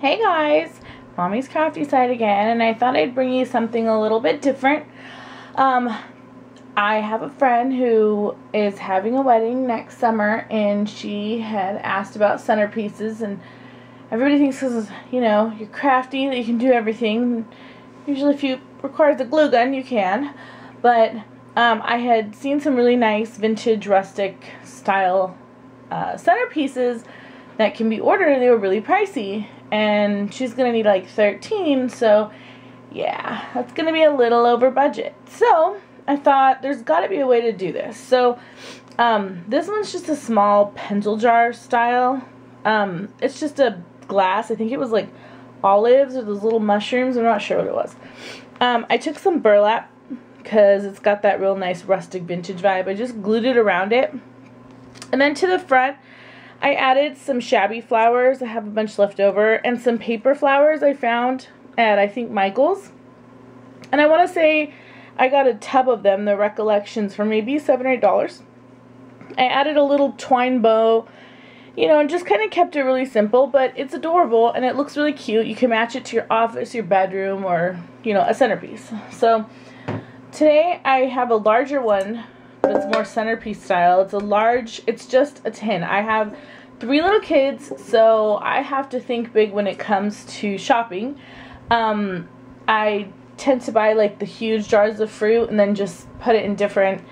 Hey guys, Mommy's Crafty side again, and I thought I'd bring you something a little bit different. I have a friend who is having a wedding next summer, and she had asked about centerpieces, and everybody thinks because, you know, you're crafty that you can do everything. Usually if you require the glue gun, you can, but I had seen some really nice vintage rustic style centerpieces that can be ordered. They were really pricey, and she's gonna need like 13, so yeah, that's gonna be a little over budget. So I thought there's got to be a way to do this. So this one's just a small pencil jar style. It's just a glass. I think it was like olives or those little mushrooms. I'm not sure what it was. I took some burlap because it's got that real nice rustic vintage vibe. I just glued it around it, and then to the front I added some Shabby Flowers. I have a bunch left over, and some paper flowers I found at, I think, Michael's. And I want to say I got a tub of them, the Recollections, for maybe $7 or $8. I added a little twine bow, you know, and just kind of kept it really simple, but it's adorable and it looks really cute. You can match it to your office, your bedroom, or, you know, a centerpiece. So today I have a larger one that's more centerpiece style. It's a large, it's just a tin. I have 3 little kids, so I have to think big when it comes to shopping. I tend to buy like the huge jars of fruit and then just put it in different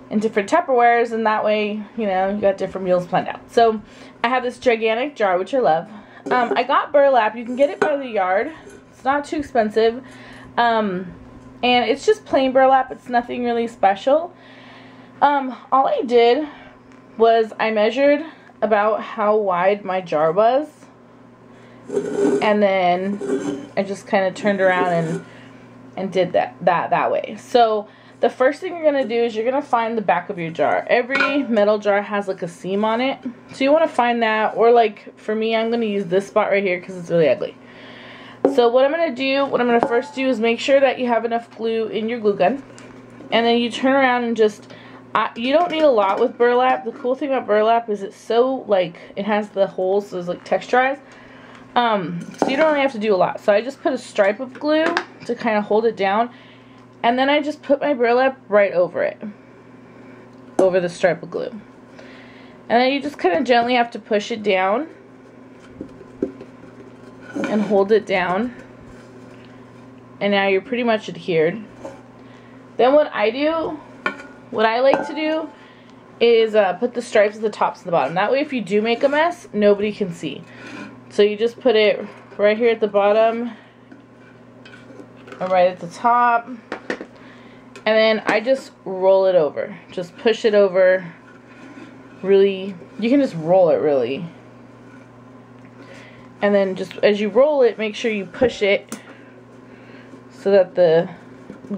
Tupperwares, and that way, you know, you got different meals planned out. So I have this gigantic jar, which I love. I got burlap. You can get it by the yard. It's not too expensive. And it's just plain burlap. It's nothing really special. All I did was I measured about how wide my jar was, and then I just kind of turned around and did that way. So the first thing you're going to do is you're going to find the back of your jar. Every metal jar has like a seam on it, so you want to find that, or like for me, I'm going to use this spot right here because it's really ugly. So what I'm going to first do is make sure that you have enough glue in your glue gun, and then you turn around and just, you don't need a lot with burlap. The cool thing about burlap is it's so, like, it has the holes, so it's like texturized. So you don't really have to do a lot. So I just put a stripe of glue to kind of hold it down, and then I just put my burlap right over it, over the stripe of glue. And then you just kind of gently have to push it down and hold it down, and now you're pretty much adhered. Then what I like to do is put the stripes at the tops and the bottom. That way if you do make a mess, nobody can see. So you just put it right here at the bottom and right at the top, and then I just roll it over. Just push it over. Really, you can just roll it really. And then just as you roll it, make sure you push it so that the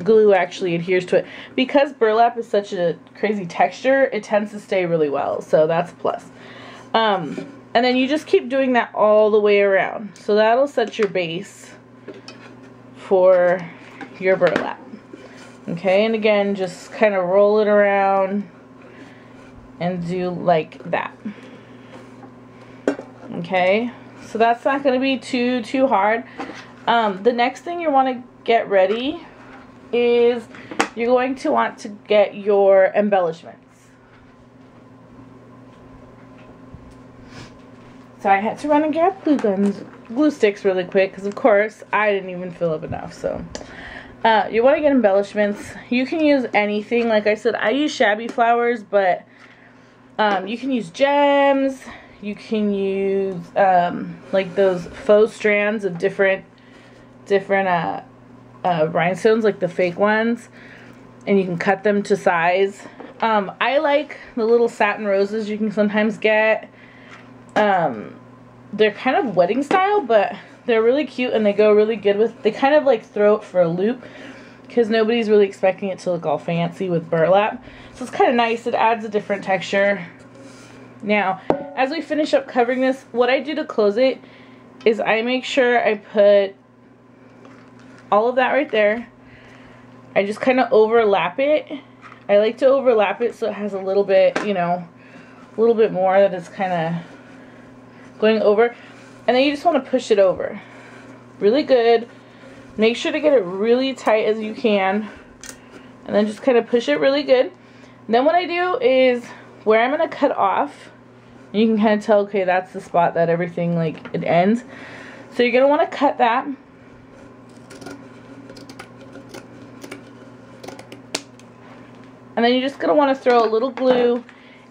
glue actually adheres to it. Because burlap is such a crazy texture, it tends to stay really well, so that's a plus. And then you just keep doing that all the way around. So that'll set your base for your burlap. Okay, and again, just kind of roll it around and do like that. Okay, so that's not going to be too hard. The next thing you want to get ready is you're going to want to get your embellishments. So I had to run and grab glue sticks really quick because of course I didn't even fill up enough. So you want to get embellishments. You can use anything. Like I said, I use Shabby Flowers, but you can use gems. You can use like those faux strands of different rhinestones, like the fake ones, and you can cut them to size. I like the little satin roses you can sometimes get. They're kind of wedding style, but they're really cute and they go really good with, they kind of like throw it for a loop because nobody's really expecting it to look all fancy with burlap. So it's kind of nice. It adds a different texture. Now, as we finish up covering this, what I do to close it is I make sure I put all of that right there. I just kind of overlap it. I like to overlap it so it has a little bit, you know, a little bit more that is kind of going over. And then you just want to push it over really good. Make sure to get it really tight as you can, and then just kind of push it really good. And then what I do is where I'm going to cut off, you can kind of tell, okay, that's the spot that everything, like, it ends. So you're going to want to cut that. And then you're just going to want to throw a little glue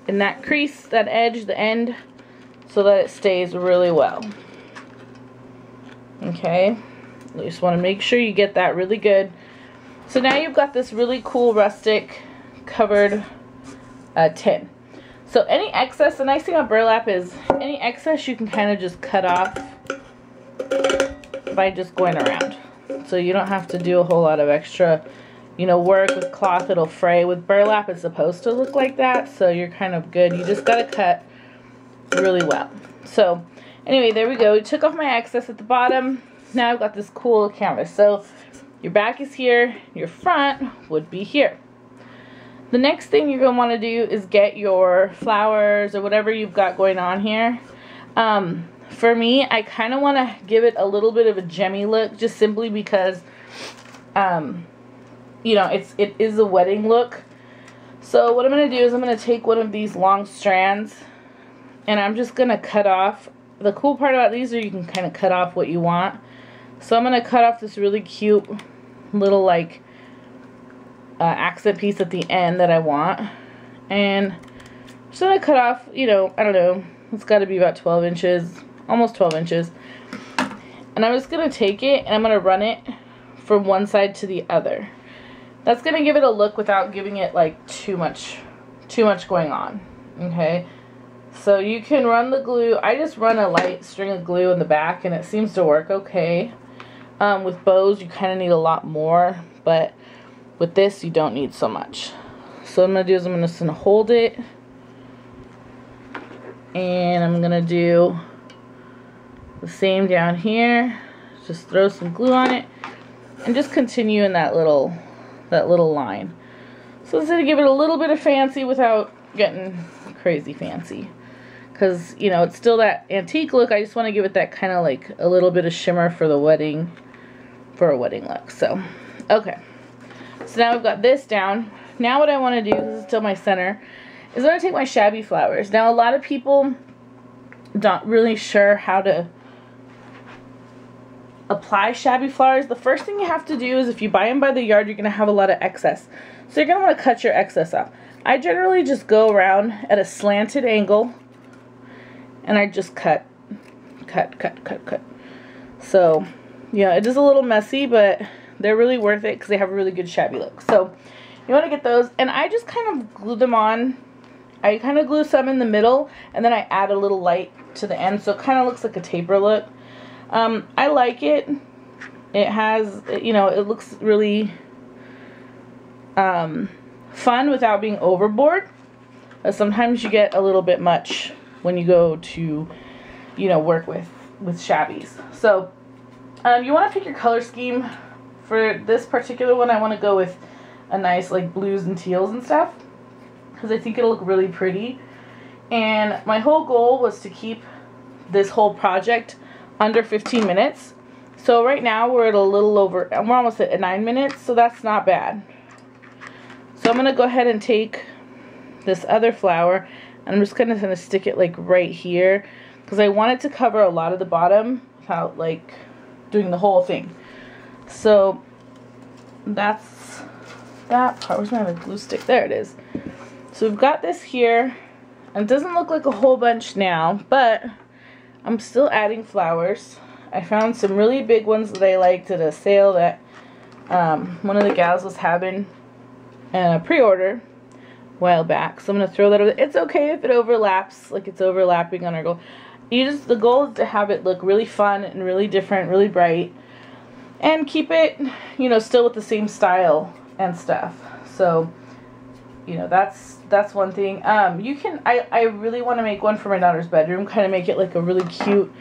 in that crease, that edge, the end, so that it stays really well. Okay, you just want to make sure you get that really good. So now you've got this really cool rustic covered tin. So any excess, the nice thing about burlap is any excess you can kind of just cut off by just going around. So you don't have to do a whole lot of extra, you know, work with cloth. It'll fray. With burlap it's supposed to look like that, so you're kind of good. You just got to cut really well. So anyway, there we go. We took off my excess at the bottom. Now I've got this cool canvas. So your back is here, your front would be here. The next thing you're going to want to do is get your flowers or whatever you've got going on here. For me, I kind of want to give it a little bit of a gemmy look, just simply because, you know, it is a wedding look. So what I'm going to do is I'm going to take one of these long strands, and I'm just going to cut off. The cool part about these is you can kind of cut off what you want. So I'm going to cut off this really cute little, like, accent piece at the end that I want, and I'm just going to cut off, you know, I don't know, it's got to be about 12 inches, almost 12 inches, and I'm just going to take it and I'm going to run it from one side to the other. That's going to give it a look without giving it like too much going on. Okay, so you can run the glue. I just run a light string of glue in the back and it seems to work okay. With bows you kind of need a lot more, but with this you don't need so much. So what I'm going to do is I'm just going to hold it, and I'm going to do the same down here. Just throw some glue on it and just continue in that little line. So it's going to give it a little bit of fancy without getting crazy fancy, because, you know, it's still that antique look. I just want to give it that kind of like a little bit of shimmer for the wedding, for a wedding look. So okay, so now I've got this down. Now what I want to do, this is still my center, is I'm going to take my Shabby Flowers. Now a lot of people not really sure how to apply Shabby Flowers. The first thing you have to do is, if you buy them by the yard, you're going to have a lot of excess. So you're going to want to cut your excess off. I generally just go around at a slanted angle and I just cut. So, yeah, it is a little messy, but they're really worth it because they have a really good shabby look. So you want to get those, and I just kind of glue them on. I kind of glue some in the middle, and then I add a little light to the end, so it kind of looks like a taper look. I like it. It has, you know, it looks really fun without being overboard. Sometimes you get a little bit much when you go to, you know, work with shabbies. So you want to pick your color scheme. For this particular one, I want to go with a nice like blues and teals and stuff, because I think it'll look really pretty. And my whole goal was to keep this whole project under 15 minutes. So right now we're at a little over, we're almost at 9 minutes, so that's not bad. So I'm going to go ahead and take this other flower, and I'm just going to stick it like right here, because I want it to cover a lot of the bottom without like doing the whole thing. So that's that part. Where's my glue stick? There it is. So we've got this here, and it doesn't look like a whole bunch now, but I'm still adding flowers. I found some really big ones that I liked at a sale that one of the gals was having a pre-order a while back. So I'm going to throw that over there. It's okay if it overlaps, like it's overlapping on our goal. The goal is to have it look really fun and really different, really bright, and keep it, you know, still with the same style and stuff. So, you know, that's one thing. You can, I really want to make one for my daughter's bedroom, kind of make it like a really cute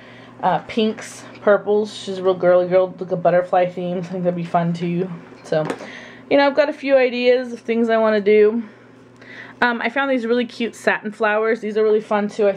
pinks, purples. She's a real girly girl, like a butterfly theme. I think that'd be fun too. So, you know, I've got a few ideas of things I want to do. I found these really cute satin flowers. These are really fun too.